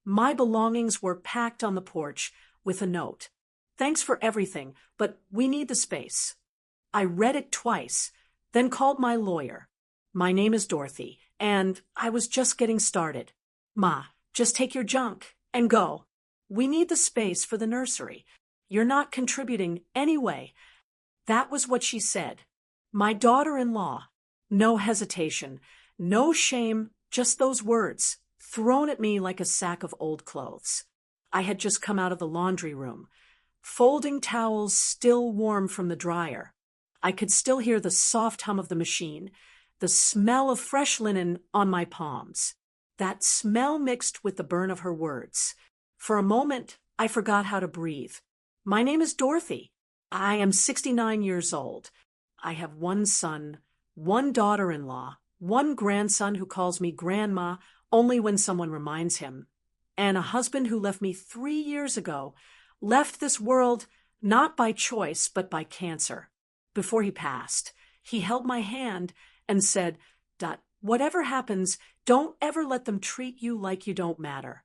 My belongings were packed on the porch with a note. Thanks for everything, but we need the space. I read it twice, then called my lawyer. My name is Dorothy, and I was just getting started. Ma, just take your junk and go. We need the space for the nursery. You're not contributing anyway. That was what she said. My daughter-in-law. No hesitation, no shame, just those words, thrown at me like a sack of old clothes. I had just come out of the laundry room, folding towels still warm from the dryer. I could still hear the soft hum of the machine, the smell of fresh linen on my palms. That smell mixed with the burn of her words. For a moment, I forgot how to breathe. My name is Dorothy. I am 69 years old. I have one son, one daughter-in-law, one grandson who calls me grandma only when someone reminds him, and a husband who left me 3 years ago, left this world not by choice but by cancer. Before he passed, he held my hand and said, "Dot, whatever happens, don't ever let them treat you like you don't matter."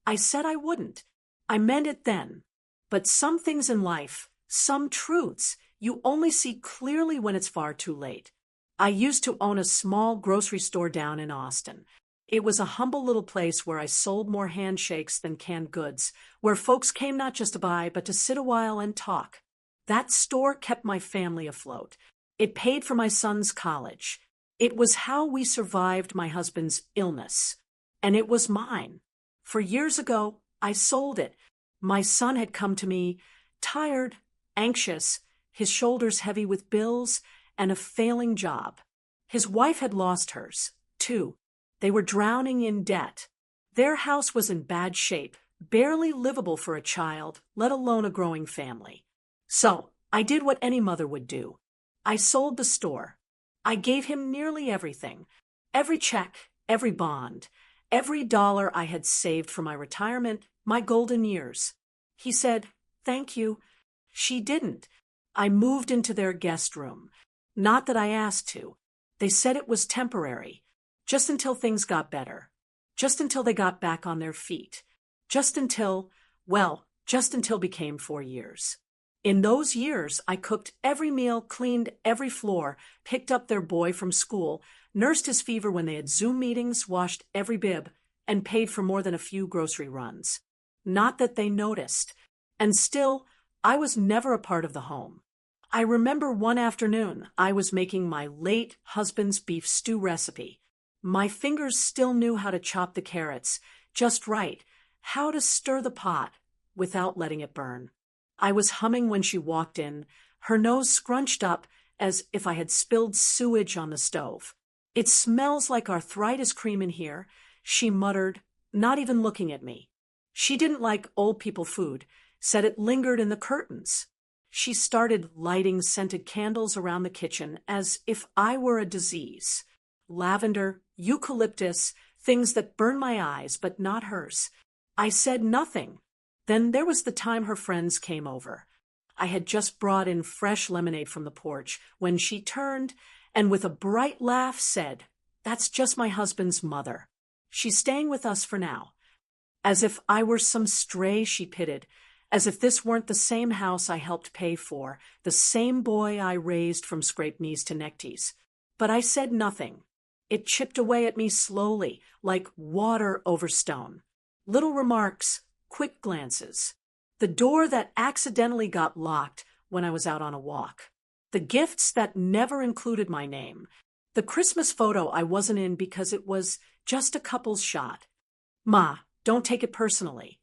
I said I wouldn't. I meant it then. But some things in life, some truths, you only see clearly when it's far too late. I used to own a small grocery store down in Austin. It was a humble little place where I sold more handshakes than canned goods, where folks came not just to buy, but to sit a while and talk. That store kept my family afloat. It paid for my son's college. It was how we survived my husband's illness. And it was mine. For years ago, I sold it. My son had come to me, tired, anxious, his shoulders heavy with bills and a failing job. His wife had lost hers, too. They were drowning in debt. Their house was in bad shape, barely livable for a child, let alone a growing family. So I did what any mother would do. I sold the store. I gave him nearly everything, every check, every bond, every dollar I had saved for my retirement, my golden years. He said, "Thank you." She didn't. I moved into their guest room. Not that I asked to. They said it was temporary, just until things got better, just until they got back on their feet, just until became 4 years. In those years, I cooked every meal, cleaned every floor, picked up their boy from school, nursed his fever when they had Zoom meetings, washed every bib, and paid for more than a few grocery runs. Not that they noticed. And still, I was never a part of the home. I remember one afternoon I was making my late husband's beef stew recipe. My fingers still knew how to chop the carrots, just right, how to stir the pot without letting it burn. I was humming when she walked in, her nose scrunched up as if I had spilled sewage on the stove. "It smells like arthritis cream in here," she muttered, not even looking at me. She didn't like old people food, said it lingered in the curtains. She started lighting scented candles around the kitchen as if I were a disease. Lavender, eucalyptus, things that burn my eyes, but not hers. I said nothing. Then there was the time her friends came over. I had just brought in fresh lemonade from the porch when she turned and with a bright laugh said, "That's just my husband's mother. She's staying with us for now." As if I were some stray she pitied, as if this weren't the same house I helped pay for, the same boy I raised from scraped knees to neckties. But I said nothing. It chipped away at me slowly, like water over stone. Little remarks, quick glances. The door that accidentally got locked when I was out on a walk. The gifts that never included my name. The Christmas photo I wasn't in because it was just a couple's shot. "Ma, don't take it personally."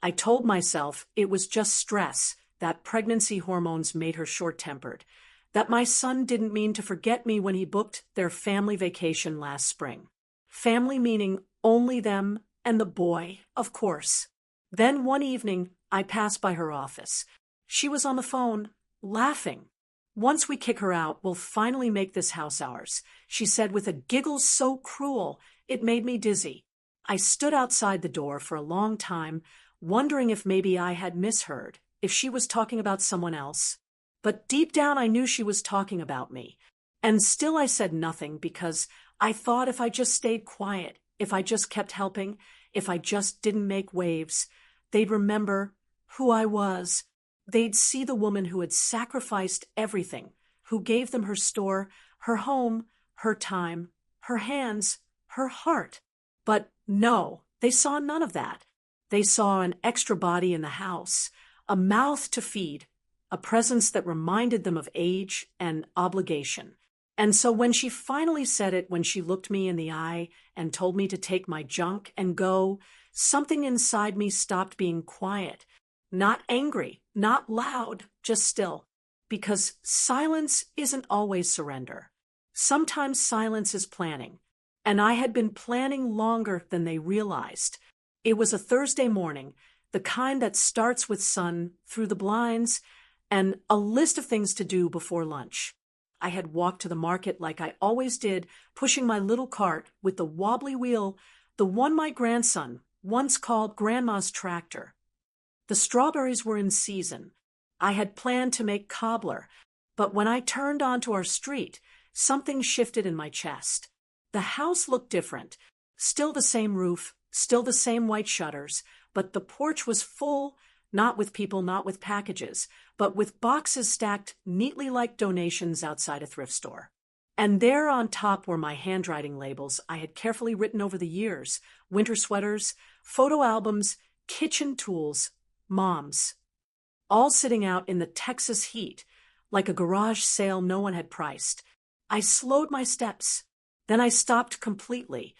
I told myself it was just stress, that pregnancy hormones made her short-tempered, that my son didn't mean to forget me when he booked their family vacation last spring. Family meaning only them and the boy, of course. Then one evening, I passed by her office. She was on the phone, laughing. "Once we kick her out, we'll finally make this house ours," she said with a giggle so cruel it made me dizzy. I stood outside the door for a long time, wondering if maybe I had misheard, if she was talking about someone else. But deep down I knew she was talking about me. And still I said nothing because I thought if I just stayed quiet, if I just kept helping, if I just didn't make waves. They'd remember who I was. They'd see the woman who had sacrificed everything, who gave them her store, her home, her time, her hands, her heart. But no, they saw none of that. They saw an extra body in the house, a mouth to feed, a presence that reminded them of age and obligation. And so when she finally said it, when she looked me in the eye and told me to take my junk and go, something inside me stopped being quiet. Not angry, not loud, just still. Because silence isn't always surrender. Sometimes silence is planning. And I had been planning longer than they realized. It was a Thursday morning, the kind that starts with sun through the blinds and a list of things to do before lunch. I had walked to the market like I always did, pushing my little cart with the wobbly wheel, the one my grandson once called Grandma's tractor. The strawberries were in season. I had planned to make cobbler, but when I turned onto our street, something shifted in my chest. The house looked different. Still the same roof, still the same white shutters, but the porch was full, not with people, not with packages, but with boxes stacked neatly like donations outside a thrift store. And there on top were my handwriting labels I had carefully written over the years, winter sweaters, photo albums, kitchen tools, moms, all sitting out in the Texas heat, like a garage sale no one had priced. I slowed my steps. Then I stopped completely.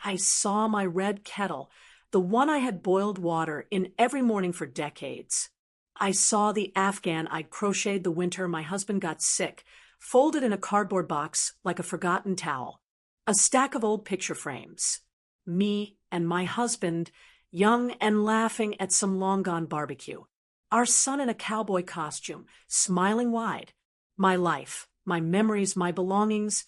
I saw my red kettle, the one I had boiled water in every morning for decades. I saw the Afghan I'd crocheted the winter my husband got sick, folded in a cardboard box like a forgotten towel. A stack of old picture frames. Me and my husband, young and laughing at some long-gone barbecue. Our son in a cowboy costume, smiling wide. My life, my memories, my belongings,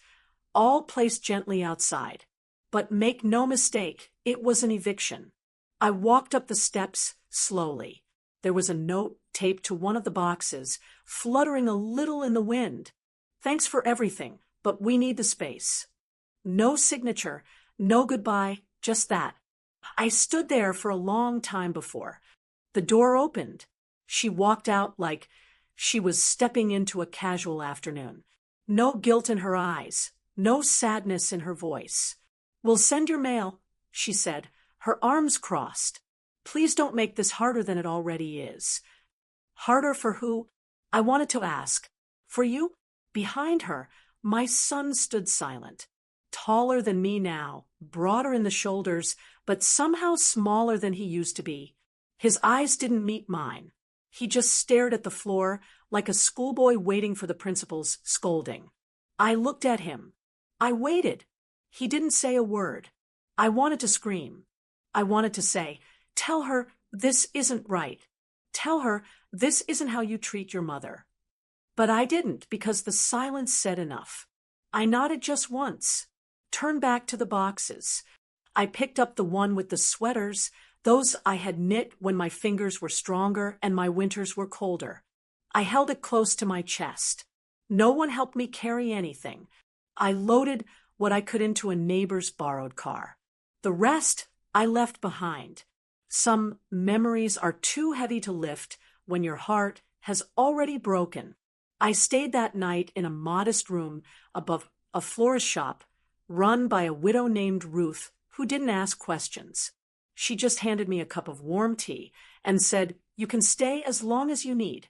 all placed gently outside. But make no mistake, it was an eviction. I walked up the steps slowly. There was a note taped to one of the boxes, fluttering a little in the wind. Thanks for everything, but we need the space. No signature, no goodbye, just that. I stood there for a long time before. The door opened. She walked out like she was stepping into a casual afternoon. No guilt in her eyes, no sadness in her voice. "We'll send your mail," she said, her arms crossed. "Please don't make this harder than it already is." Harder for who? I wanted to ask. For you? Behind her, my son stood silent. Taller than me now, broader in the shoulders, but somehow smaller than he used to be. His eyes didn't meet mine. He just stared at the floor like a schoolboy waiting for the principal's scolding. I looked at him. I waited. He didn't say a word. I wanted to scream. I wanted to say, "Tell her this isn't right. Tell her this isn't how you treat your mother." But I didn't, because the silence said enough. I nodded just once, turned back to the boxes. I picked up the one with the sweaters, those I had knit when my fingers were stronger and my winters were colder. I held it close to my chest. No one helped me carry anything. I loaded what I could into a neighbor's borrowed car. The rest I left behind. Some memories are too heavy to lift when your heart has already broken. I stayed that night in a modest room above a florist shop run by a widow named Ruth who didn't ask questions. She just handed me a cup of warm tea and said, "You can stay as long as you need."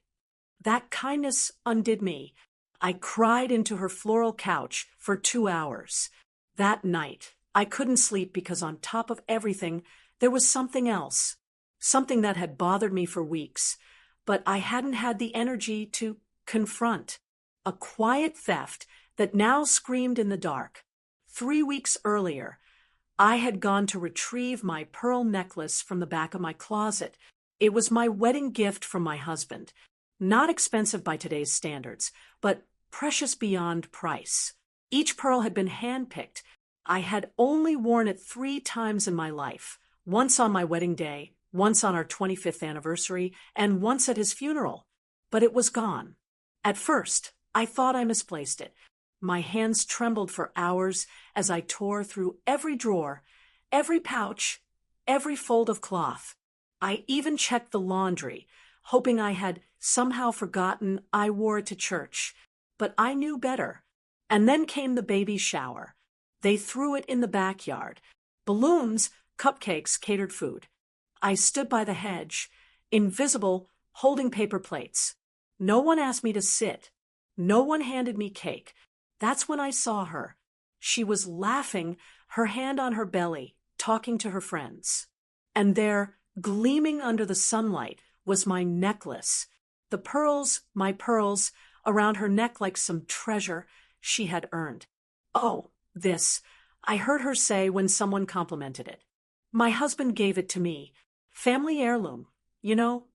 That kindness undid me. I cried into her floral couch for 2 hours. That night, I couldn't sleep because on top of everything, there was something else, something that had bothered me for weeks, but I hadn't had the energy to confront. A quiet theft that now screamed in the dark. 3 weeks earlier, I had gone to retrieve my pearl necklace from the back of my closet. It was my wedding gift from my husband. Not expensive by today's standards, but precious beyond price. Each pearl had been handpicked. I had only worn it 3 times in my life. Once on my wedding day, once on our 25th anniversary, and once at his funeral. But it was gone. At first, I thought I misplaced it. My hands trembled for hours as I tore through every drawer, every pouch, every fold of cloth. I even checked the laundry, hoping I had somehow forgotten I wore it to church. But I knew better. And then came the baby shower. They threw it in the backyard. Balloons, cupcakes, catered food. I stood by the hedge, invisible, holding paper plates. No one asked me to sit. No one handed me cake. That's when I saw her. She was laughing, her hand on her belly, talking to her friends. And there, gleaming under the sunlight, was my necklace. The pearls, my pearls, around her neck like some treasure she had earned. Oh, this, I heard her say when someone complimented it. My husband gave it to me. Family heirloom, you know?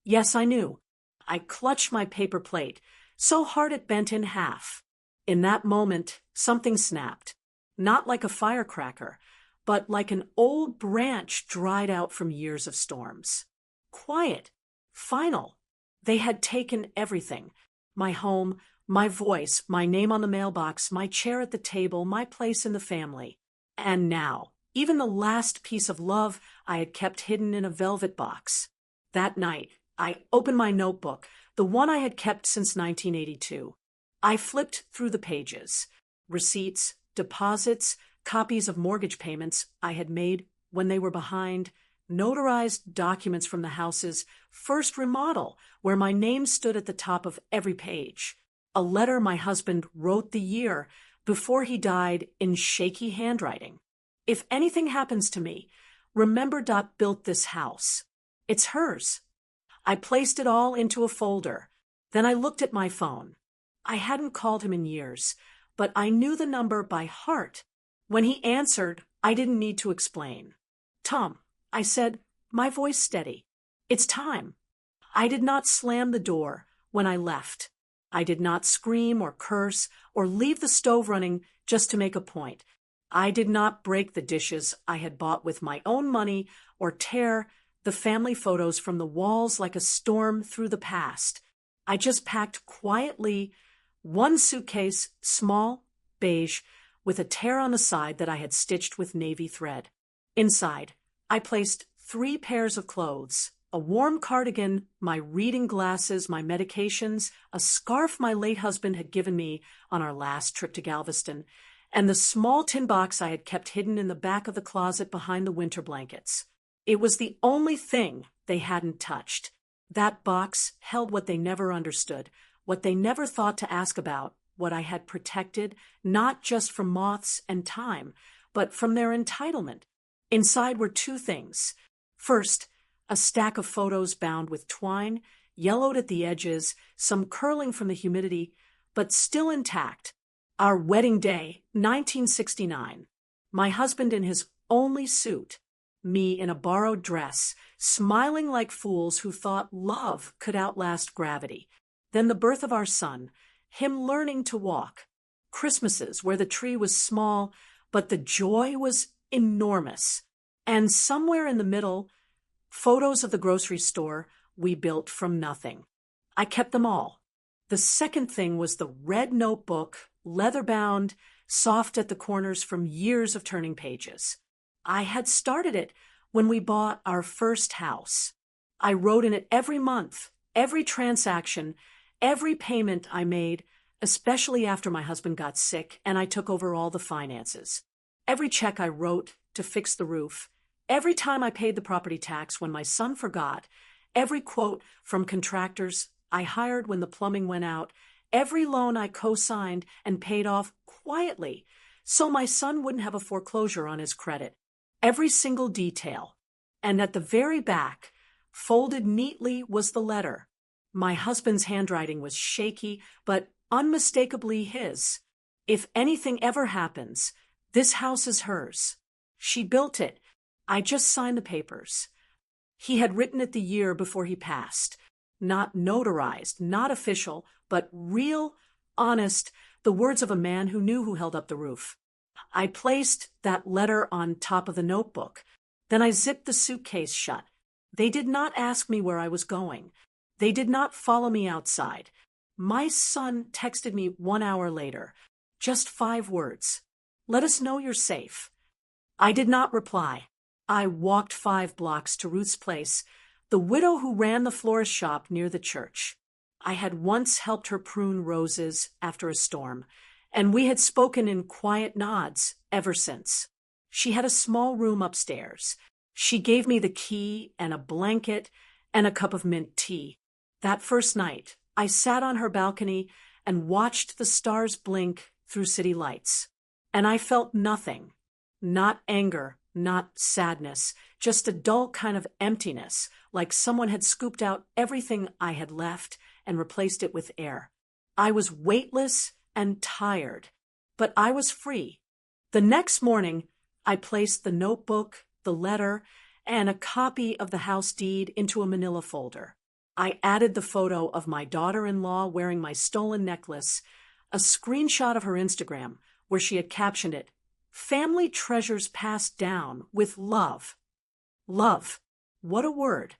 Yes, I knew. I clutched my paper plate, so hard it bent in half. In that moment, something snapped. Not like a firecracker, but like an old branch dried out from years of storms. Quiet. Final. They had taken everything. My home, my voice, my name on the mailbox, my chair at the table, my place in the family. And now, even the last piece of love I had kept hidden in a velvet box. That night, I opened my notebook, the one I had kept since 1982. I flipped through the pages. Receipts, deposits, copies of mortgage payments I had made when they were behind, notarized documents from the house's first remodel, where my name stood at the top of every page. A letter my husband wrote the year before he died in shaky handwriting. If anything happens to me, remember Dot built this house. It's hers. I placed it all into a folder. Then I looked at my phone. I hadn't called him in years, but I knew the number by heart. When he answered, I didn't need to explain. Tom, I said, my voice steady. It's time. I did not slam the door when I left. I did not scream or curse or leave the stove running just to make a point. I did not break the dishes I had bought with my own money or tear the family photos from the walls like a storm through the past. I just packed quietly one suitcase, small, beige, with a tear on the side that I had stitched with navy thread. Inside, I placed 3 pairs of clothes, a warm cardigan, my reading glasses, my medications, a scarf my late husband had given me on our last trip to Galveston, and the small tin box I had kept hidden in the back of the closet behind the winter blankets. It was the only thing they hadn't touched. That box held what they never understood, what they never thought to ask about, what I had protected, not just from moths and time, but from their entitlement. Inside were 2 things. First, a stack of photos bound with twine, yellowed at the edges, some curling from the humidity, but still intact. Our wedding day, 1969. My husband in his only suit, me in a borrowed dress, smiling like fools who thought love could outlast gravity. Then the birth of our son, him learning to walk. Christmases where the tree was small, but the joy was enormous. And somewhere in the middle, photos of the grocery store we built from nothing. I kept them all. The second thing was the red notebook, leather-bound, soft at the corners from years of turning pages. I had started it when we bought our first house. I wrote in it every month, every transaction, every payment I made, especially after my husband got sick and I took over all the finances. Every check I wrote to fix the roof, every time I paid the property tax when my son forgot, every quote from contractors I hired when the plumbing went out, every loan I co-signed and paid off quietly so my son wouldn't have a foreclosure on his credit. Every single detail. And at the very back, folded neatly, was the letter. My husband's handwriting was shaky, but unmistakably his. If anything ever happens, this house is hers. She built it. I just signed the papers. He had written it the year before he passed. Not notarized, not official, but real, honest, the words of a man who knew who held up the roof. I placed that letter on top of the notebook. Then I zipped the suitcase shut. They did not ask me where I was going. They did not follow me outside. My son texted me 1 hour later. Just 5 words. Let us know you're safe. I did not reply. I walked 5 blocks to Ruth's place, the widow who ran the florist shop near the church. I had once helped her prune roses after a storm, and we had spoken in quiet nods ever since. She had a small room upstairs. She gave me the key and a blanket and a cup of mint tea. That first night, I sat on her balcony and watched the stars blink through city lights. And I felt nothing. Not anger, not sadness, just a dull kind of emptiness, like someone had scooped out everything I had left and replaced it with air. I was weightless and tired, but I was free. The next morning, I placed the notebook, the letter, and a copy of the house deed into a manila folder. I added the photo of my daughter-in-law wearing my stolen necklace, a screenshot of her Instagram where she had captioned it, "Family treasures passed down with love." Love. What a word.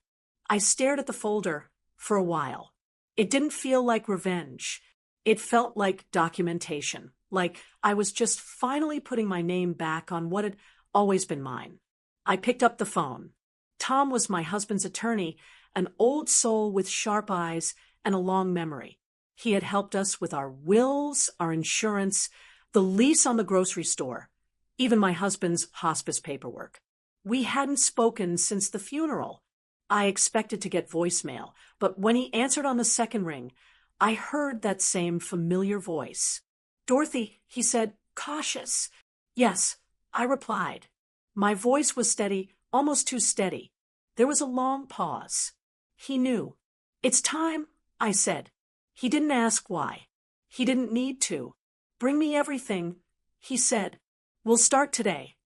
I stared at the folder for a while. It didn't feel like revenge. It felt like documentation, like I was just finally putting my name back on what had always been mine. I picked up the phone. Tom was my husband's attorney, an old soul with sharp eyes and a long memory. He had helped us with our wills, our insurance, the lease on the grocery store, even my husband's hospice paperwork. We hadn't spoken since the funeral. I expected to get voicemail, but when he answered on the second ring, I heard that same familiar voice. "Dorothy," he said, "cautious." "Yes," I replied. My voice was steady, almost too steady. There was a long pause. He knew. "It's time," I said. He didn't ask why. He didn't need to. "Bring me everything," he said. "We'll start today."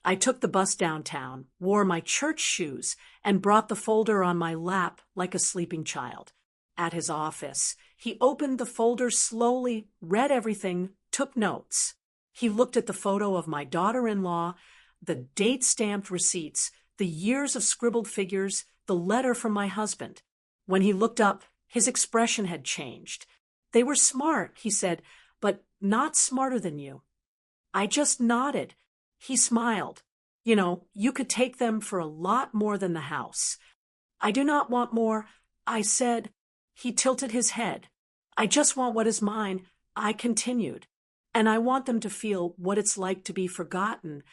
I took the bus downtown, wore my church shoes, and brought the folder on my lap like a sleeping child. At his office, he opened the folder slowly, read everything, took notes. He looked at the photo of my daughter-in-law, the date-stamped receipts, the years of scribbled figures, the letter from my husband. When he looked up, his expression had changed. "They were smart," he said, "but not smarter than you." I just nodded. He smiled. You could take them for a lot more than the house." "I do not want more," I said. He tilted his head. "I just want what is mine," I continued. "And I want them to feel what it's like to be forgotten."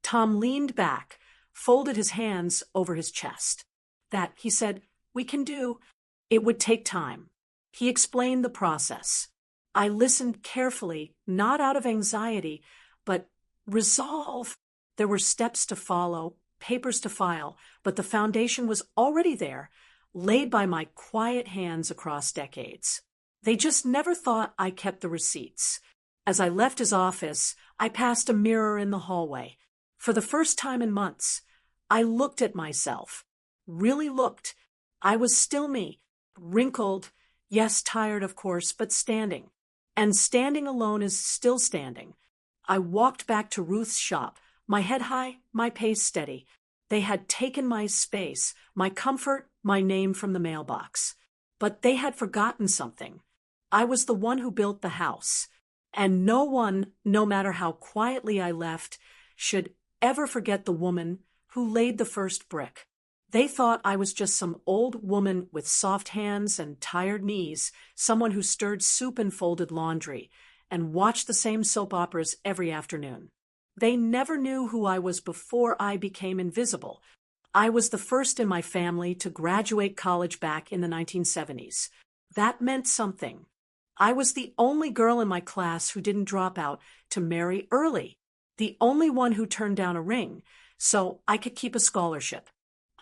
Tom leaned back, folded his hands over his chest. "That," he said, "we can do. It would take time." He explained the process. I listened carefully, not out of anxiety, but resolve. There were steps to follow, papers to file, but the foundation was already there, laid by my quiet hands across decades. They just never thought I kept the receipts. As I left his office, I passed a mirror in the hallway. For the first time in months, I looked at myself. Really looked. I was still me, wrinkled, yes, tired of course, but standing. And standing alone is still standing. I walked back to Ruth's shop, my head high, my pace steady. They had taken my space, my comfort, my name from the mailbox. But they had forgotten something. I was the one who built the house. And no one, no matter how quietly I left, should ever forget the woman who laid the first brick. They thought I was just some old woman with soft hands and tired knees, someone who stirred soup and folded laundry, and watched the same soap operas every afternoon. They never knew who I was before I became invisible. I was the first in my family to graduate college back in the 1970s. That meant something. I was the only girl in my class who didn't drop out to marry early, the only one who turned down a ring, so I could keep a scholarship.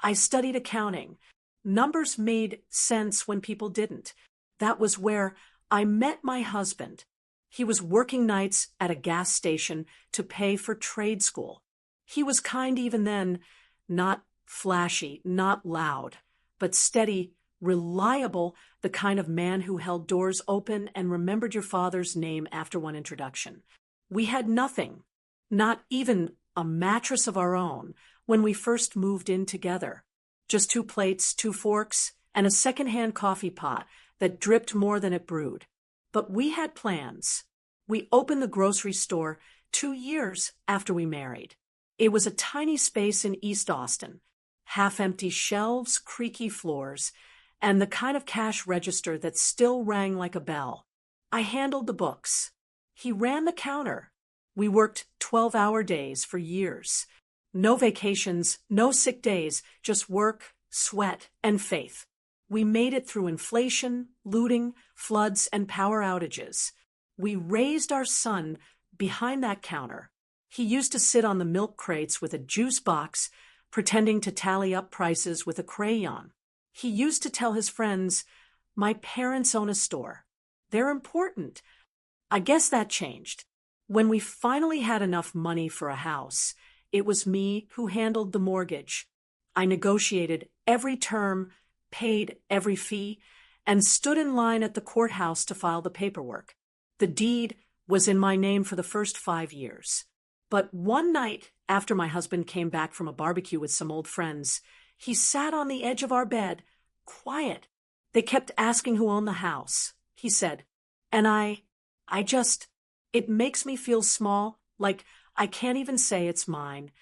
I studied accounting. Numbers made sense when people didn't. That was where I met my husband. He was working nights at a gas station to pay for trade school. He was kind even then, not flashy, not loud, but steady, reliable, the kind of man who held doors open and remembered your father's name after one introduction. We had nothing, not even a mattress of our own, when we first moved in together. Just 2 plates, 2 forks, and a second-hand coffee pot that dripped more than it brewed. But we had plans. We opened the grocery store 2 years after we married. It was a tiny space in East Austin, half-empty shelves, creaky floors, and the kind of cash register that still rang like a bell. I handled the books. He ran the counter. We worked 12-hour days for years. No vacations, no sick days, just work, sweat, and faith. We made it through inflation, looting, floods, and power outages. We raised our son behind that counter. He used to sit on the milk crates with a juice box, pretending to tally up prices with a crayon. He used to tell his friends, "My parents own a store. They're important." I guess that changed. When we finally had enough money for a house, it was me who handled the mortgage. I negotiated every term, paid every fee, and stood in line at the courthouse to file the paperwork. The deed was in my name for the first 5 years. But one night, after my husband came back from a barbecue with some old friends, he sat on the edge of our bed, quiet. They kept asking who owned the house, he said. And it makes me feel small, like I can't even say it's mine.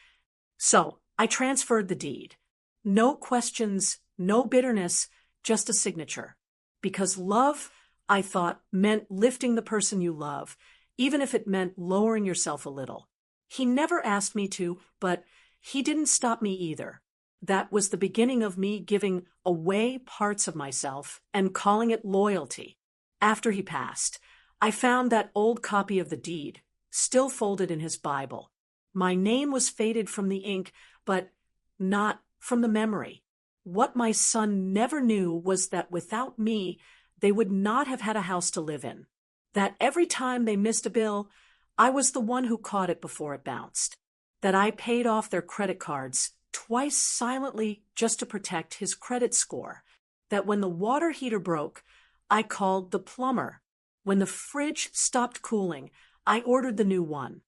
So I transferred the deed. No questions, no bitterness, just a signature. Because love, I thought, meant lifting the person you love, even if it meant lowering yourself a little. He never asked me to, but he didn't stop me either. That was the beginning of me giving away parts of myself and calling it loyalty. After he passed, I found that old copy of the deed, still folded in his Bible. My name was faded from the ink, but not from the memory. What my son never knew was that without me, they would not have had a house to live in. That every time they missed a bill, I was the one who caught it before it bounced. That I paid off their credit cards twice silently just to protect his credit score. That when the water heater broke, I called the plumber. When the fridge stopped cooling, I ordered the new one.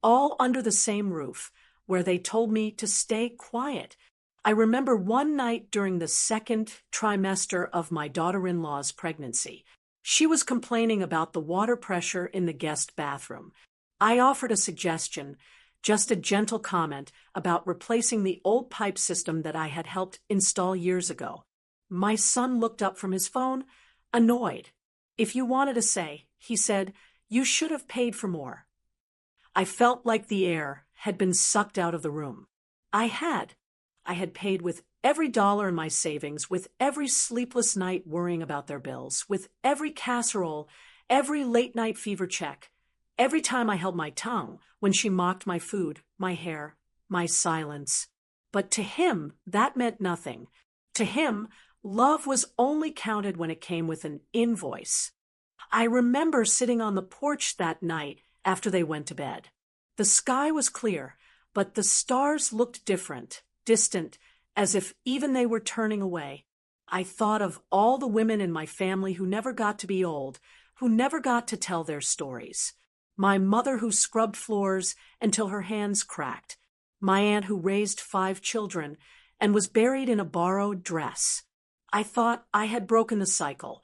All under the same roof, where they told me to stay quiet. I remember one night during the second trimester of my daughter-in-law's pregnancy. She was complaining about the water pressure in the guest bathroom. I offered a suggestion, just a gentle comment about replacing the old pipe system that I had helped install years ago. My son looked up from his phone, annoyed. "If you wanted a say," he said, "you should have paid for more." I felt like the air had been sucked out of the room. I had paid with every dollar in my savings, with every sleepless night worrying about their bills, with every casserole, every late-night fever check, every time I held my tongue when she mocked my food, my hair, my silence. But to him, that meant nothing. To him, love was only counted when it came with an invoice. I remember sitting on the porch that night after they went to bed. The sky was clear, but the stars looked different, distant, as if even they were turning away. I thought of all the women in my family who never got to be old, who never got to tell their stories. My mother who scrubbed floors until her hands cracked. My aunt who raised 5 children and was buried in a borrowed dress. I thought I had broken the cycle.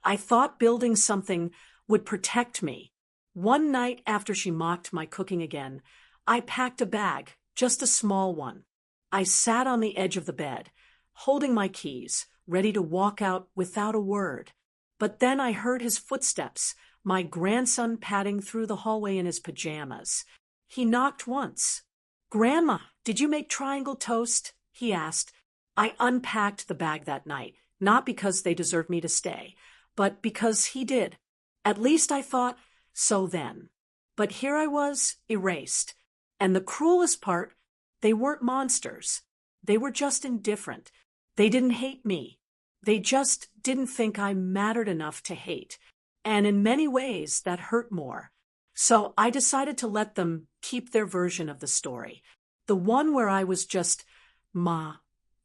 I thought building something would protect me. One night after she mocked my cooking again, I packed a bag, just a small one. I sat on the edge of the bed, holding my keys, ready to walk out without a word. But then I heard his footsteps, my grandson padding through the hallway in his pajamas. He knocked once. "Grandma, did you make triangle toast?" he asked. I unpacked the bag that night, not because they deserved me to stay, but because he did. At least I thought so then. But here I was, erased. And the cruelest part, they weren't monsters. They were just indifferent. They didn't hate me. They just didn't think I mattered enough to hate. And in many ways, that hurt more. So I decided to let them keep their version of the story. The one where I was just Ma,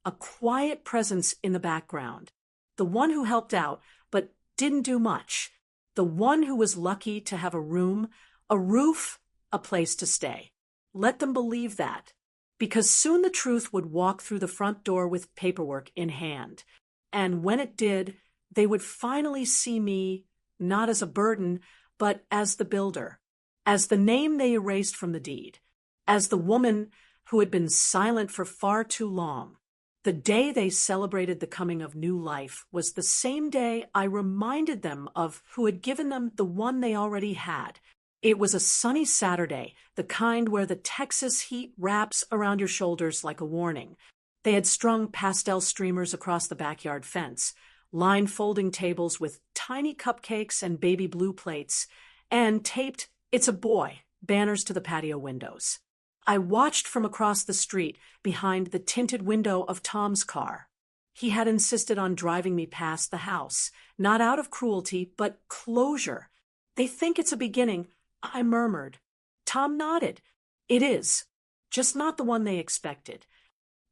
a quiet presence in the background. The one who helped out, but didn't do much. The one who was lucky to have a room, a roof, a place to stay. Let them believe that. Because soon the truth would walk through the front door with paperwork in hand. And when it did, they would finally see me not as a burden, but as the builder, as the name they erased from the deed, as the woman who had been silent for far too long. The day they celebrated the coming of new life was the same day I reminded them of who had given them the one they already had. It was a sunny Saturday, the kind where the Texas heat wraps around your shoulders like a warning. They had strung pastel streamers across the backyard fence, lined folding tables with tiny cupcakes and baby blue plates, and taped "It's a boy" banners to the patio windows. I watched from across the street behind the tinted window of Tom's car. He had insisted on driving me past the house, not out of cruelty, but closure. "They think it's a beginning," I murmured. Tom nodded. "It is, just not the one they expected."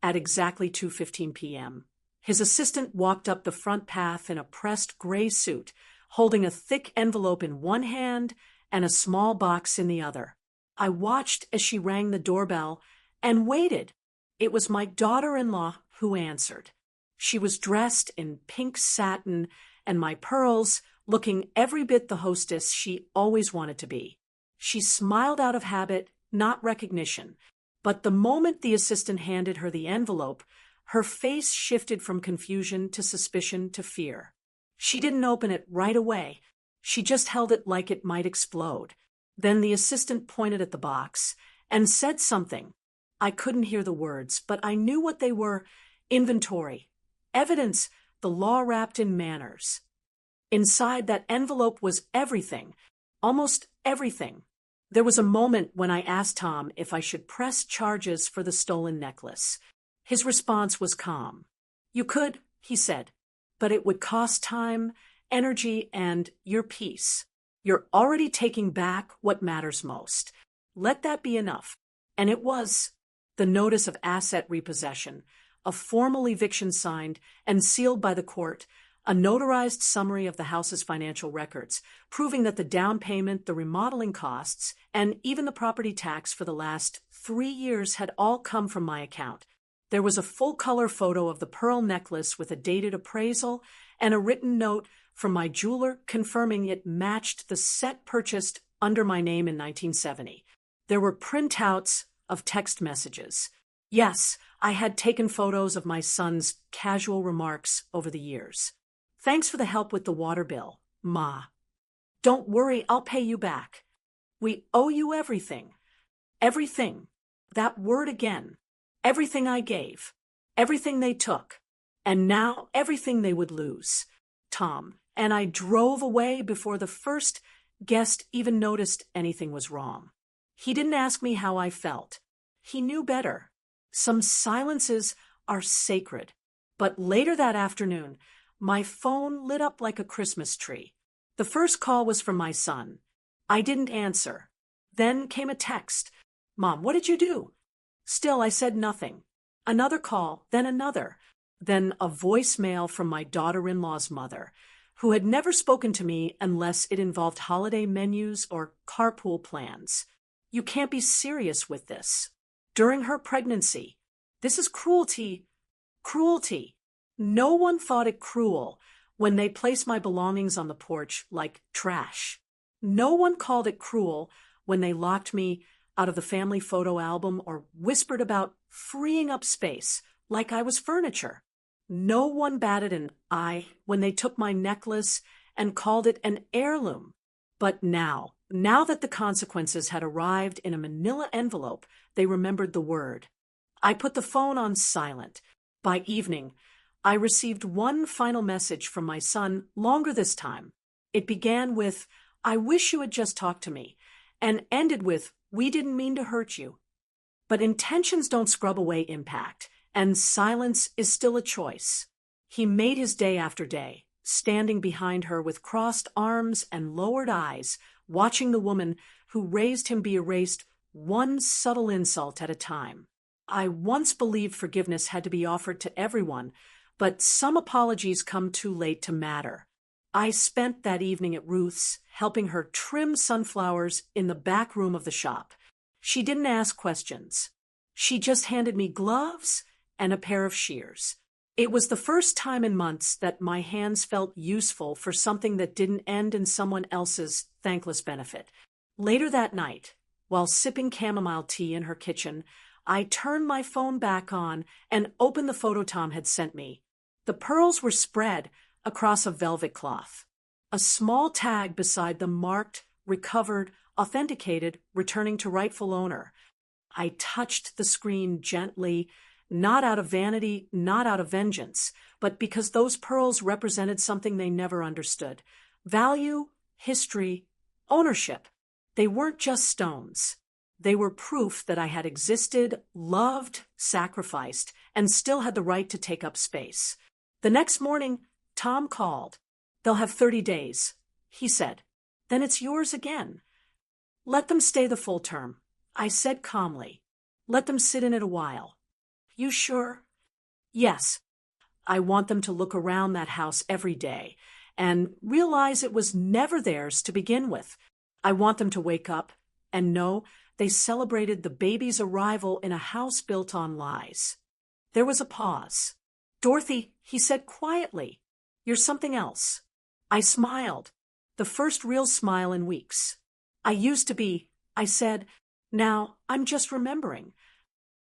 At exactly 2:15 p.m., his assistant walked up the front path in a pressed gray suit, holding a thick envelope in one hand and a small box in the other. I watched as she rang the doorbell and waited. It was my daughter-in-law who answered. She was dressed in pink satin and my pearls, looking every bit the hostess she always wanted to be. She smiled out of habit, not recognition, but the moment the assistant handed her the envelope, her face shifted from confusion to suspicion to fear. She didn't open it right away. She just held it like it might explode. Then the assistant pointed at the box and said something. I couldn't hear the words, but I knew what they were: inventory, evidence, the law wrapped in manners. Inside that envelope was everything, almost everything. There was a moment when I asked Tom if I should press charges for the stolen necklace. His response was calm. "You could," he said, "but it would cost time, energy, and your peace. You're already taking back what matters most. Let that be enough." And it was. The notice of asset repossession, a formal eviction signed and sealed by the court, a notarized summary of the house's financial records, proving that the down payment, the remodeling costs, and even the property tax for the last 3 years had all come from my account. There was a full-color photo of the pearl necklace with a dated appraisal and a written note from my jeweler confirming it matched the set purchased under my name in 1970. There were printouts of text messages. Yes, I had taken photos of my son's casual remarks over the years. "Thanks for the help with the water bill, Ma. Don't worry, I'll pay you back. We owe you everything. Everything. That word again. Everything I gave. Everything they took. And now everything they would lose. Tom." And I drove away before the first guest even noticed anything was wrong. He didn't ask me how I felt. He knew better. Some silences are sacred. But later that afternoon, my phone lit up like a Christmas tree. The first call was from my son. I didn't answer. Then came a text. "Mom, what did you do?" Still, I said nothing. Another call, then another. Then a voicemail from my daughter-in-law's mother, who had never spoken to me unless it involved holiday menus or carpool plans. "You can't be serious with this. During her pregnancy. This is cruelty. Cruelty. No one thought it cruel when they placed my belongings on the porch like trash. No one called it cruel when they locked me out of the family photo album or whispered about freeing up space like I was furniture. No one batted an eye when they took my necklace and called it an heirloom. But now that the consequences had arrived in a manila envelope, they remembered the word. I put the phone on silent. By evening, I received one final message from my son, longer this time. It began with, "I wish you had just talked to me," and ended with, "We didn't mean to hurt you." But intentions don't scrub away impact, and silence is still a choice. He made his day after day, standing behind her with crossed arms and lowered eyes, watching the woman who raised him be erased one subtle insult at a time. I once believed forgiveness had to be offered to everyone, but some apologies come too late to matter. I spent that evening at Ruth's, helping her trim sunflowers in the back room of the shop. She didn't ask questions. She just handed me gloves and a pair of shears. It was the first time in months that my hands felt useful for something that didn't end in someone else's thankless benefit. Later that night, while sipping chamomile tea in her kitchen, I turned my phone back on and opened the photo Tom had sent me. The pearls were spread across a velvet cloth. A small tag beside them marked, recovered, authenticated, returning to rightful owner. I touched the screen gently, not out of vanity, not out of vengeance, but because those pearls represented something they never understood. Value, history, ownership. They weren't just stones. They were proof that I had existed, loved, sacrificed, and still had the right to take up space. The next morning, Tom called. "They'll have 30 days, he said. "Then it's yours again." "Let them stay the full term," I said calmly. "Let them sit in it a while." "You sure?" "Yes. I want them to look around that house every day and realize it was never theirs to begin with. I want them to wake up and know they celebrated the baby's arrival in a house built on lies." There was a pause. "Dorothy," he said quietly, "you're something else." I smiled, the first real smile in weeks. "I used to be," I said. "Now I'm just remembering."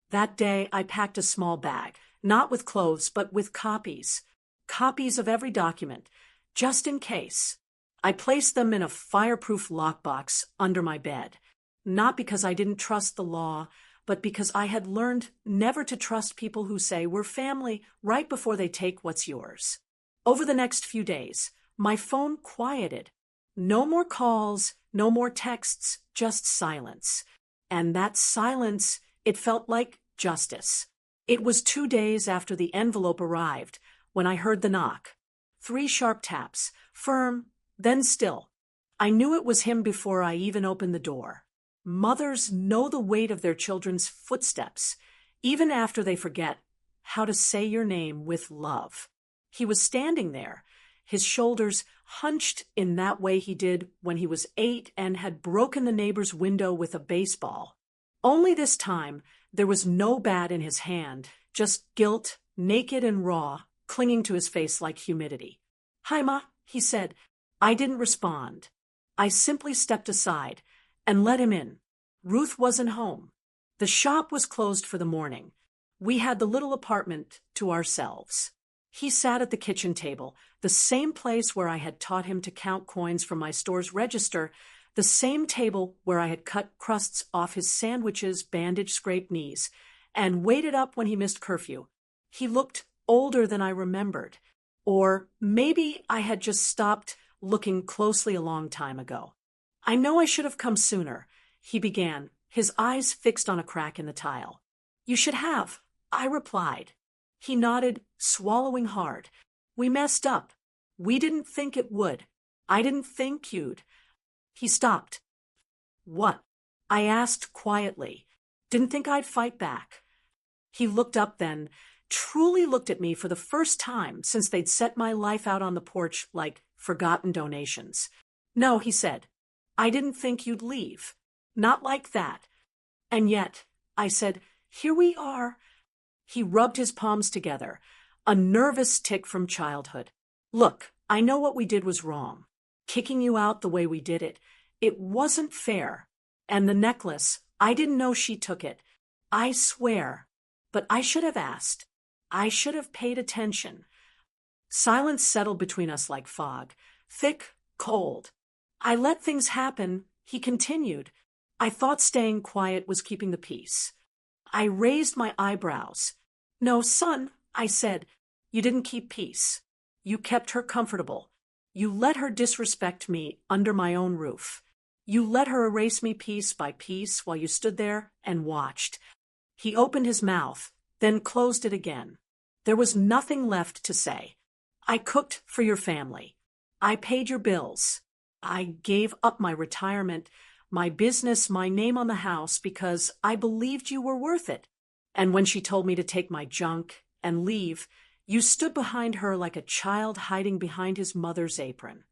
That day I packed a small bag, not with clothes, but with copies. Copies of every document, just in case. I placed them in a fireproof lockbox under my bed, not because I didn't trust the law, but because I had learned never to trust people who say we're family right before they take what's yours. Over the next few days, my phone quieted. No more calls, no more texts, just silence. And that silence, it felt like justice. It was 2 days after the envelope arrived when I heard the knock. 3 sharp taps, firm, then still. I knew it was him before I even opened the door. Mothers know the weight of their children's footsteps, even after they forget how to say your name with love. He was standing there, his shoulders hunched in that way he did when he was 8 and had broken the neighbor's window with a baseball. Only this time, there was no bat in his hand, just guilt, naked and raw, clinging to his face like humidity. "Hi, Ma," he said. I didn't respond. I simply stepped aside and let him in. Ruth wasn't home. The shop was closed for the morning. We had the little apartment to ourselves. He sat at the kitchen table, the same place where I had taught him to count coins from my store's register, the same table where I had cut crusts off his sandwiches' bandage-scraped knees, and waited up when he missed curfew. He looked older than I remembered, or maybe I had just stopped looking closely a long time ago. "I know I should have come sooner," he began, his eyes fixed on a crack in the tile. "You should have," I replied. He nodded, swallowing hard. "We messed up. We didn't think it would. I didn't think you'd." He stopped. "What?" I asked quietly. "Didn't think I'd fight back." He looked up then, truly looked at me for the first time since they'd set my life out on the porch like forgotten donations. "No," he said. "I didn't think you'd leave. Not like that. And yet," I said, "here we are." He rubbed his palms together, a nervous tic from childhood. "Look, I know what we did was wrong. Kicking you out the way we did it. It wasn't fair. And the necklace, I didn't know she took it. I swear. But I should have asked. I should have paid attention." Silence settled between us like fog, thick, cold. "I let things happen," he continued. "I thought staying quiet was keeping the peace." I raised my eyebrows. "No, son," I said, "you didn't keep peace. You kept her comfortable. You let her disrespect me under my own roof. You let her erase me piece by piece while you stood there and watched." He opened his mouth, then closed it again. There was nothing left to say. "I cooked for your family. I paid your bills. I gave up my retirement, my business, my name on the house because I believed you were worth it. And when she told me to take my junk and leave, you stood behind her like a child hiding behind his mother's apron."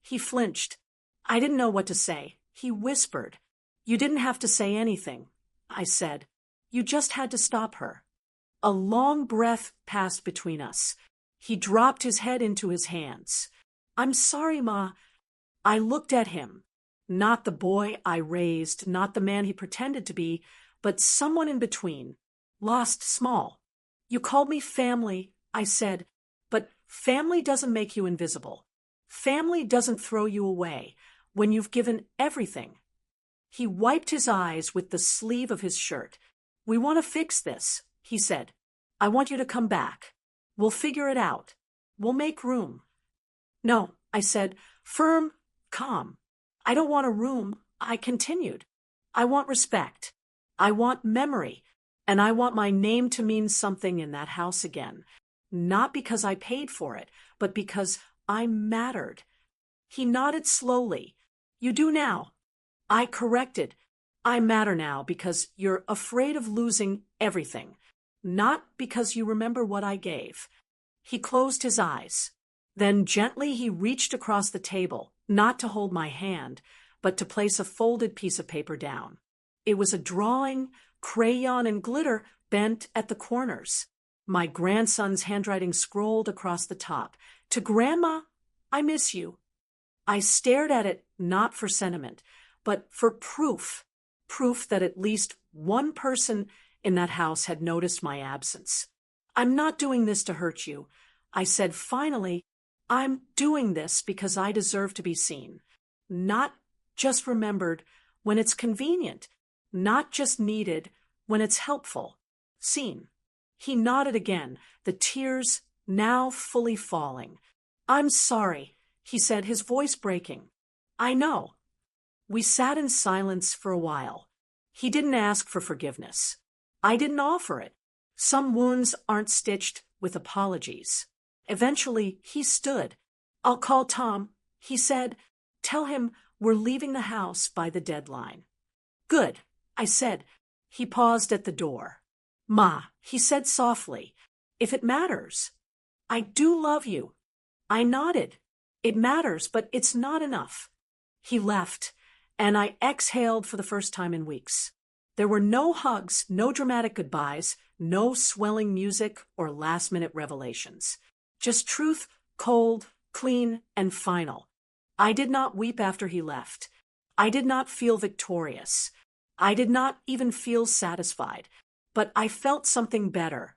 He flinched. I didn't know what to say. He whispered. "You didn't have to say anything," I said. "You just had to stop her." A long breath passed between us. He dropped his head into his hands. "I'm sorry, Ma." I looked at him. Not the boy I raised, not the man he pretended to be, but someone in between. Lost small. You called me family, I said, but family doesn't make you invisible. Family doesn't throw you away when you've given everything. He wiped his eyes with the sleeve of his shirt. We want to fix this, he said. I want you to come back. We'll figure it out. We'll make room. No, I said, firm, calm. I don't want a room, I continued. I want respect. I want memory. And I want my name to mean something in that house again. Not because I paid for it, but because I mattered. He nodded slowly. You do now. I corrected. I matter now because you're afraid of losing everything, not because you remember what I gave. He closed his eyes. Then gently he reached across the table, not to hold my hand, but to place a folded piece of paper down. It was a drawing, crayon and glitter bent at the corners. My grandson's handwriting scrolled across the top. To Grandma, I miss you. I stared at it not for sentiment, but for proof that at least one person in that house had noticed my absence. I'm not doing this to hurt you, I said finally. I'm doing this because I deserve to be seen. Not just remembered when it's convenient, not just needed when it's helpful. Seen. He nodded again, the tears now fully falling. I'm sorry, he said, his voice breaking. I know. We sat in silence for a while. He didn't ask for forgiveness. I didn't offer it. Some wounds aren't stitched with apologies. Eventually, he stood. I'll call Tom, he said. Tell him we're leaving the house by the deadline. Good, I said. He paused at the door. Ma, he said softly, if it matters. I do love you. I nodded. It matters, but it's not enough. He left, and I exhaled for the first time in weeks. There were no hugs, no dramatic goodbyes, no swelling music or last-minute revelations. Just truth, cold, clean, and final. I did not weep after he left. I did not feel victorious. I did not even feel satisfied. But I felt something better.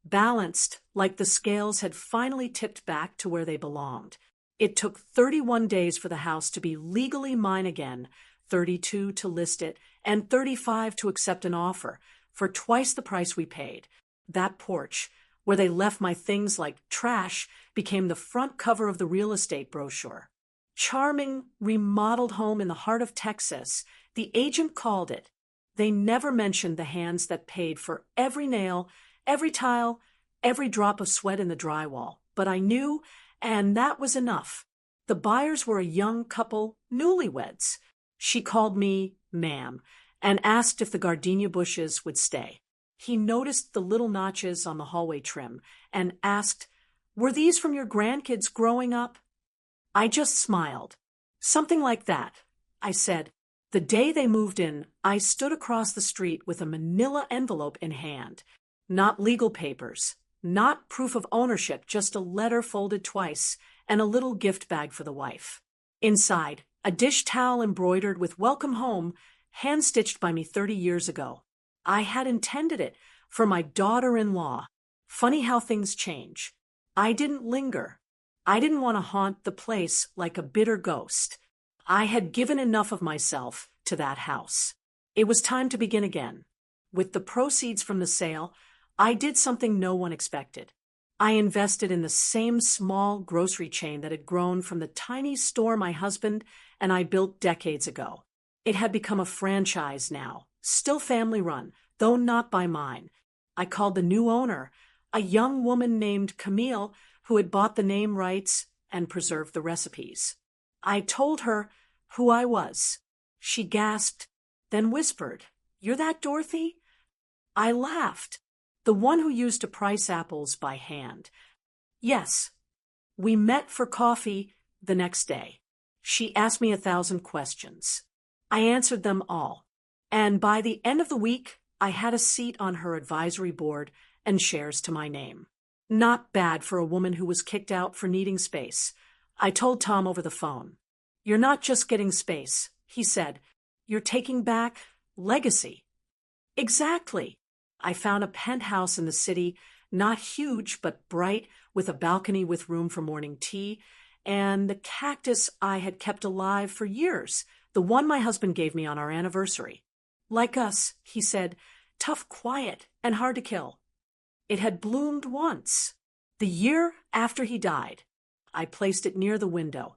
Balanced, like the scales had finally tipped back to where they belonged. It took 31 days for the house to be legally mine again, 32 to list it, and 35 to accept an offer for twice the price we paid. That porch, where they left my things like trash, became the front cover of the real estate brochure. Charming, remodeled home in the heart of Texas, the agent called it. They never mentioned the hands that paid for every nail, every tile, every drop of sweat in the drywall. But I knew, and that was enough. The buyers were a young couple, newlyweds. She called me ma'am and asked if the gardenia bushes would stay. He noticed the little notches on the hallway trim and asked, were these from your grandkids growing up? I just smiled. Something like that, I said. The day they moved in, I stood across the street with a manila envelope in hand. Not legal papers, not proof of ownership, just a letter folded twice and a little gift bag for the wife. Inside, a dish towel embroidered with "Welcome Home," hand-stitched by me 30 years ago. I had intended it for my daughter-in-law. Funny how things change. I didn't linger. I didn't want to haunt the place like a bitter ghost. I had given enough of myself to that house. It was time to begin again. With the proceeds from the sale, I did something no one expected. I invested in the same small grocery chain that had grown from the tiny store my husband and I built decades ago. It had become a franchise now, still family-run, though not by mine. I called the new owner, a young woman named Camille, who had bought the name rights and preserved the recipes. I told her who I was. She gasped, then whispered, "You're that Dorothy?" I laughed. The one who used to price apples by hand. Yes. We met for coffee the next day. She asked me 1,000 questions. I answered them all. And by the end of the week, I had a seat on her advisory board and shares to my name. Not bad for a woman who was kicked out for needing space. I told Tom over the phone. You're not just getting space, he said. You're taking back legacy. Exactly. I found a penthouse in the city, not huge, but bright, with a balcony with room for morning tea, and the cactus I had kept alive for years, the one my husband gave me on our anniversary. Like us, he said, tough, quiet, and hard to kill. It had bloomed once, the year after he died. I placed it near the window,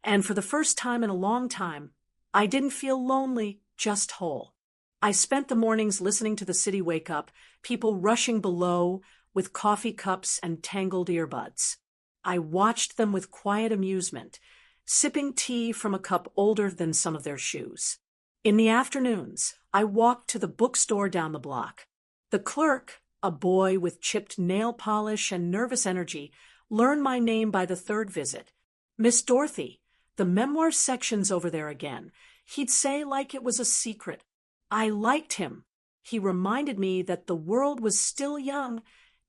and for the first time in a long time, I didn't feel lonely, just whole. I spent the mornings listening to the city wake up, people rushing below with coffee cups and tangled earbuds. I watched them with quiet amusement, sipping tea from a cup older than some of their shoes. In the afternoons, I walked to the bookstore down the block. The clerk, a boy with chipped nail polish and nervous energy, learned my name by the third visit. Miss Dorothy, the memoir section's over there again. He'd say like it was a secret. I liked him. He reminded me that the world was still young,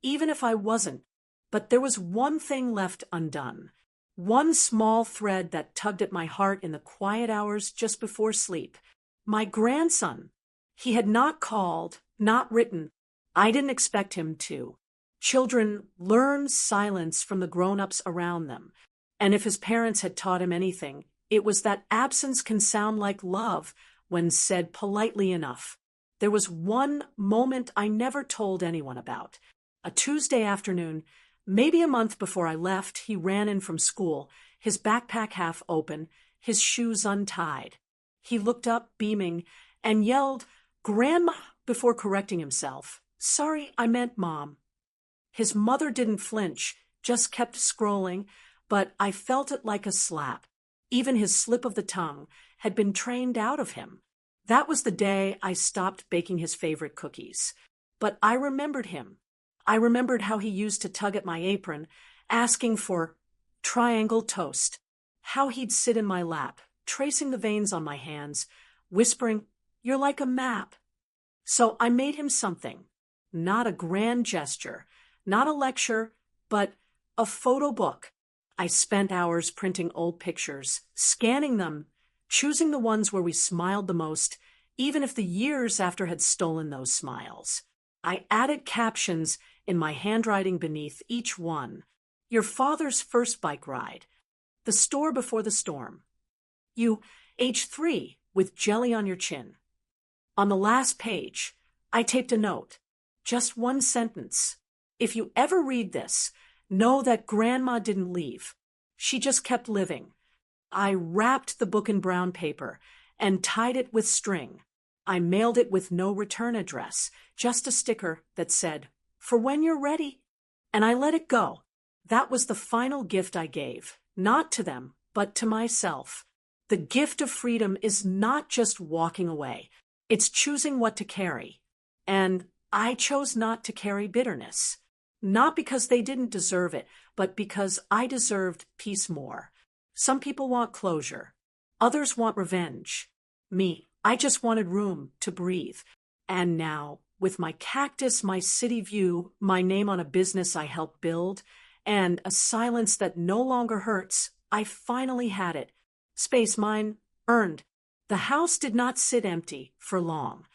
even if I wasn't. But there was one thing left undone. One small thread that tugged at my heart in the quiet hours just before sleep. My grandson. He had not called, not written. I didn't expect him to. Children learn silence from the grown-ups around them. And if his parents had taught him anything, it was that absence can sound like love when said politely enough. There was one moment I never told anyone about. A Tuesday afternoon, maybe a month before I left, he ran in from school, his backpack half open, his shoes untied. He looked up, beaming, and yelled, "Grandma," before correcting himself. "Sorry, I meant Mom." His mother didn't flinch, just kept scrolling, but I felt it like a slap. Even his slip of the tongue had been trained out of him. That was the day I stopped baking his favorite cookies. But I remembered him. I remembered how he used to tug at my apron, asking for triangle toast, how he'd sit in my lap, tracing the veins on my hands, whispering, "You're like a map." So I made him something. Not a grand gesture, not a lecture, but a photo book. I spent hours printing old pictures, scanning them, choosing the ones where we smiled the most, even if the years after had stolen those smiles. I added captions in my handwriting beneath each one. "Your father's first bike ride. The store before the storm. You, age 3, with jelly on your chin." On the last page, I taped a note. Just one sentence. "If you ever read this, know that Grandma didn't leave. She just kept living." I wrapped the book in brown paper and tied it with string. I mailed it with no return address, just a sticker that said, "For when you're ready." And I let it go. That was the final gift I gave, not to them, but to myself. The gift of freedom is not just walking away. It's choosing what to carry. And I chose not to carry bitterness. Not because they didn't deserve it, but because I deserved peace more. Some people want closure. Others want revenge. Me, I just wanted room to breathe. And now, with my cactus, my city view, my name on a business I helped build, and a silence that no longer hurts, I finally had it. Space mine earned. The house did not sit empty for long.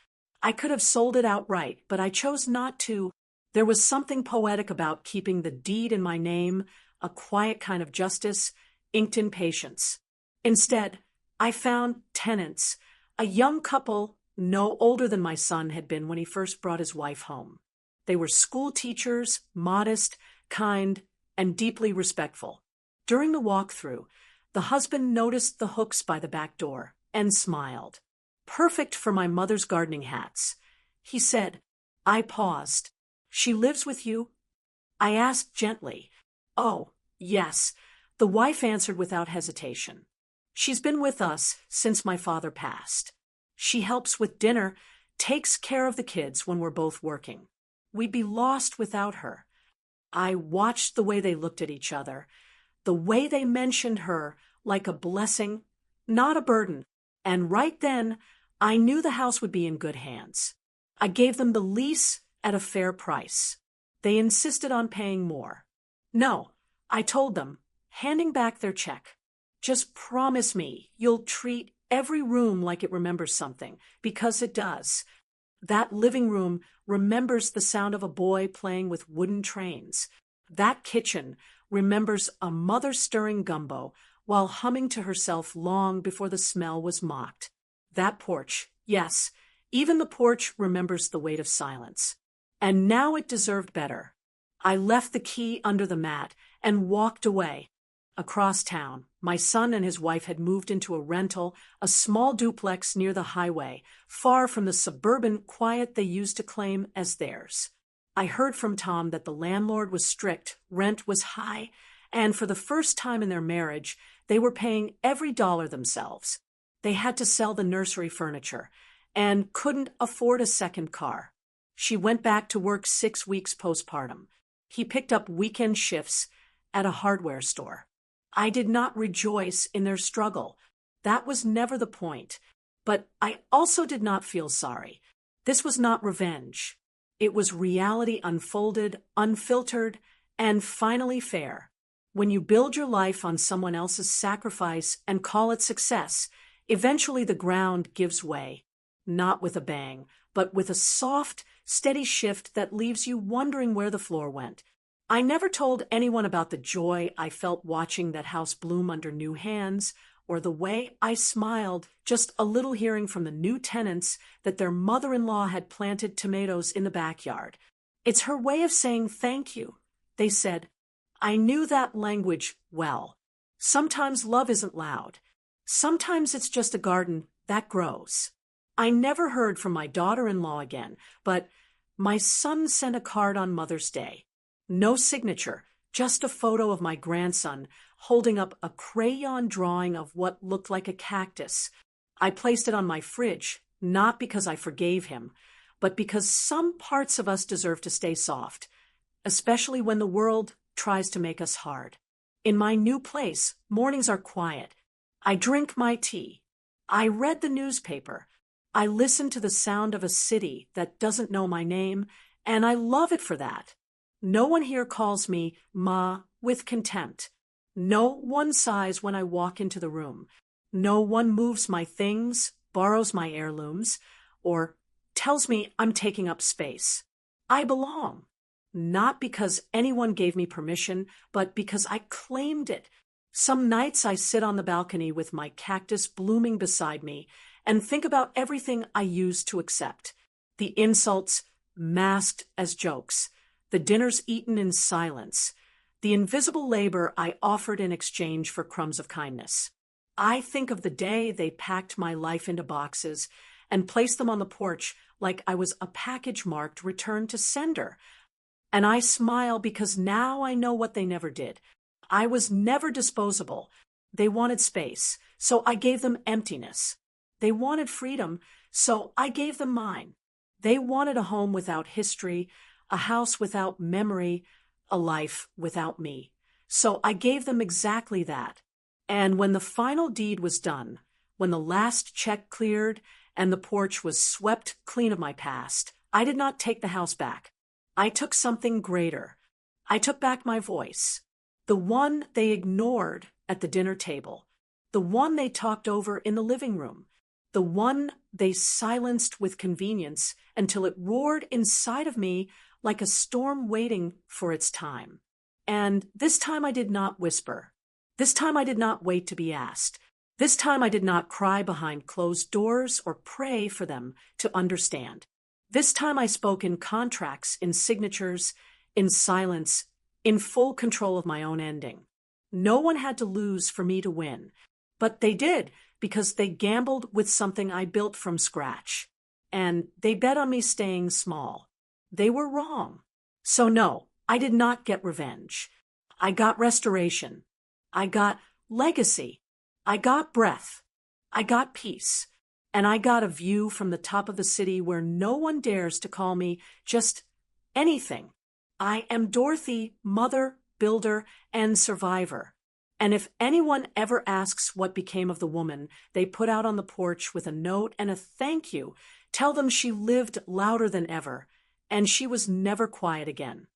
I could have sold it outright, but I chose not to. There was something poetic about keeping the deed in my name, a quiet kind of justice, inked in patience. Instead, I found tenants, a young couple no older than my son had been when he first brought his wife home. They were school teachers, modest, kind, and deeply respectful. During the walkthrough, the husband noticed the hooks by the back door and smiled. Perfect for my mother's gardening hats. He said, I paused. "She lives with you?" I asked gently. "Oh, yes," the wife answered without hesitation. "She's been with us since my father passed. She helps with dinner, takes care of the kids when we're both working. We'd be lost without her." I watched the way they looked at each other, the way they mentioned her like a blessing, not a burden, and right then I knew the house would be in good hands. I gave them the lease at a fair price. They insisted on paying more. "No," I told them, handing back their check. "Just promise me you'll treat every room like it remembers something, because it does." That living room remembers the sound of a boy playing with wooden trains. That kitchen remembers a mother stirring gumbo while humming to herself long before the smell was mocked. That porch, yes, even the porch remembers the weight of silence. And now it deserved better. I left the key under the mat and walked away. Across town, my son and his wife had moved into a rental, a small duplex near the highway, far from the suburban quiet they used to claim as theirs. I heard from Tom that the landlord was strict, rent was high, and for the first time in their marriage, they were paying every dollar themselves. They had to sell the nursery furniture and couldn't afford a second car. She went back to work 6 weeks postpartum. He picked up weekend shifts at a hardware store. I did not rejoice in their struggle. That was never the point. But I also did not feel sorry. This was not revenge. It was reality unfolded, unfiltered, and finally fair. When you build your life on someone else's sacrifice and call it success, eventually the ground gives way. Not with a bang, but with a soft, steady shift that leaves you wondering where the floor went. I never told anyone about the joy I felt watching that house bloom under new hands, or the way I smiled just a little hearing from the new tenants that their mother-in-law had planted tomatoes in the backyard. It's her way of saying thank you, they said. I knew that language well. Sometimes love isn't loud. Sometimes it's just a garden that grows. I never heard from my daughter-in-law again, but my son sent a card on Mother's Day. No signature, just a photo of my grandson holding up a crayon drawing of what looked like a cactus. I placed it on my fridge, not because I forgave him, but because some parts of us deserve to stay soft, especially when the world tries to make us hard. In my new place, mornings are quiet. I drink my tea. I read the newspaper. I listen to the sound of a city that doesn't know my name, and I love it for that. No one here calls me Ma with contempt. No one sighs when I walk into the room. No one moves my things, borrows my heirlooms, or tells me I'm taking up space. I belong. Not because anyone gave me permission, but because I claimed it. Some nights I sit on the balcony with my cactus blooming beside me and think about everything I used to accept. The insults masked as jokes. The dinners eaten in silence, the invisible labor I offered in exchange for crumbs of kindness. I think of the day they packed my life into boxes and placed them on the porch like I was a package marked return to sender. And I smile because now I know what they never did. I was never disposable. They wanted space, so I gave them emptiness. They wanted freedom, so I gave them mine. They wanted a home without history, a house without memory, a life without me. So I gave them exactly that. And when the final deed was done, when the last check cleared and the porch was swept clean of my past, I did not take the house back. I took something greater. I took back my voice. The one they ignored at the dinner table. The one they talked over in the living room. The one they silenced with convenience until it roared inside of me like a storm waiting for its time. And this time I did not whisper. This time I did not wait to be asked. This time I did not cry behind closed doors or pray for them to understand. This time I spoke in contracts, in signatures, in silence, in full control of my own ending. No one had to lose for me to win, but they did because they gambled with something I built from scratch. And they bet on me staying small. They were wrong. So no, I did not get revenge. I got restoration. I got legacy. I got breath. I got peace. And I got a view from the top of the city where no one dares to call me just anything. I am Dorothy, mother, builder, and survivor. And if anyone ever asks what became of the woman they put out on the porch with a note and a thank you, tell them she lived louder than ever, and she was never quiet again.